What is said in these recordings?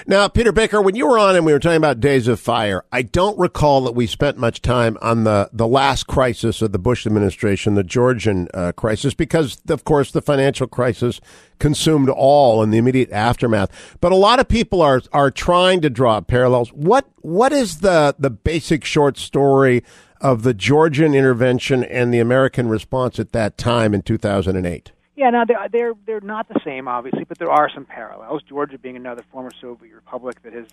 Now, Peter Baker, when you were on and we were talking about Days of Fire, I don't recall that we spent much time on the last crisis of the Bush administration, the Georgian crisis, because, of course, the financial crisis consumed all in the immediate aftermath. But a lot of people are trying to draw parallels. What is the basic short story of the Georgian intervention and the American response at that time in 2008? Yeah, now they're not the same, obviously, but there are some parallels. Georgia being another former Soviet republic that has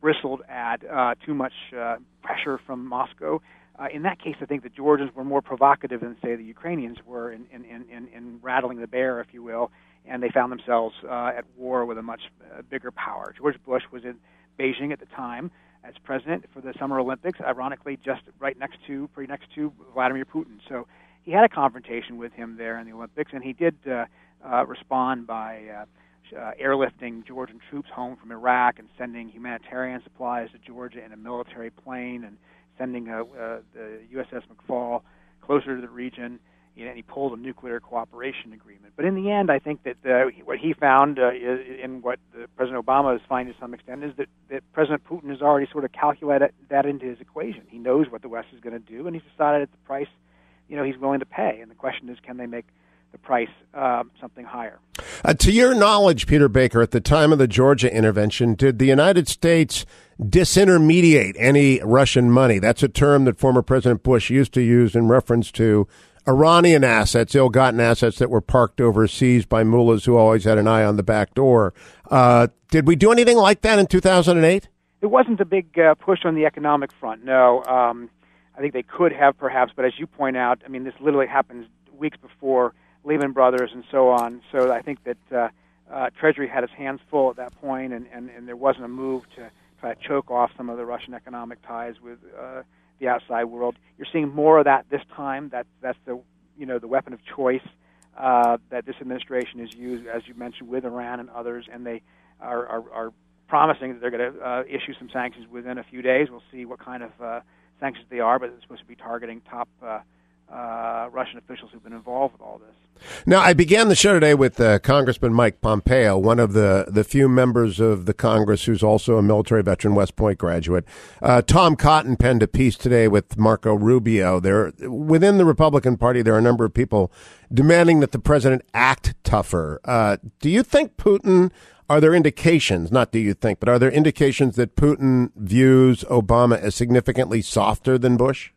bristled at too much pressure from Moscow. In that case, I think the Georgians were more provocative than, say, the Ukrainians were in rattling the bear, if you will, and they found themselves at war with a much bigger power. George Bush was in Beijing at the time as president for the Summer Olympics, ironically just pretty next to Vladimir Putin. So he had a confrontation with him there in the Olympics, and he did respond by airlifting Georgian troops home from Iraq and sending humanitarian supplies to Georgia in a military plane and sending the USS McFall closer to the region. And he pulled a nuclear cooperation agreement. But in the end, I think that what he found in what President Obama is finding to some extent is that President Putin has already sort of calculated that into his equation. He knows what the West is going to do, and he's decided at the price he's willing to pay. And the question is, can they make the price something higher? To your knowledge, Peter Baker, at the time of the Georgia intervention, did the United States disintermediate any Russian money? That's a term that former President Bush used to use in reference to Iranian assets, ill-gotten assets that were parked overseas by mullahs who always had an eye on the back door. Did we do anything like that in 2008? There wasn't a big push on the economic front, no. I think they could have, perhaps, but as you point out, I mean, this literally happens weeks before Lehman Brothers and so on. So I think that Treasury had its hands full at that point, and there wasn't a move to try to choke off some of the Russian economic ties with the outside world. You're seeing more of that this time. That's the the weapon of choice that this administration has used, as you mentioned, with Iran and others, and they are promising that they're going to issue some sanctions within a few days. We'll see what kind of sanctions they are, but it's supposed to be targeting top Russian officials who've been involved with all this. Now, I began the show today with Congressman Mike Pompeo, one of the few members of the Congress who's also a military veteran, West Point graduate. Tom Cotton penned a piece today with Marco Rubio. Within the Republican Party, there are a number of people demanding that the president act tougher. Do you think Putin, are there indications, not do you think, but are there indications that Putin views Obama as significantly softer than Bush?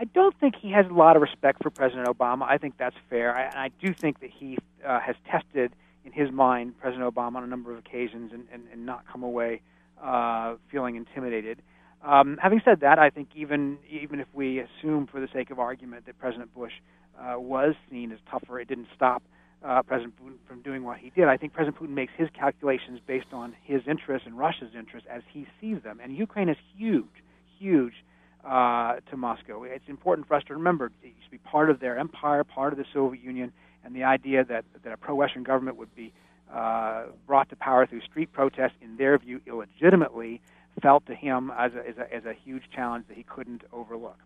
I don't think he has a lot of respect for President Obama. I think that's fair. I do think that he has tested, in his mind, President Obama on a number of occasions and not come away feeling intimidated. Having said that, I think even if we assume for the sake of argument that President Bush was seen as tougher, it didn't stop President Putin from doing what he did. I think President Putin makes his calculations based on his interests and Russia's interests as he sees them. And Ukraine is huge to Moscow. It's important for us to remember it used to be part of their empire, part of the Soviet Union, and the idea that a pro-Western government would be brought to power through street protests, in their view, illegitimately, felt to him as a huge challenge that he couldn't overlook.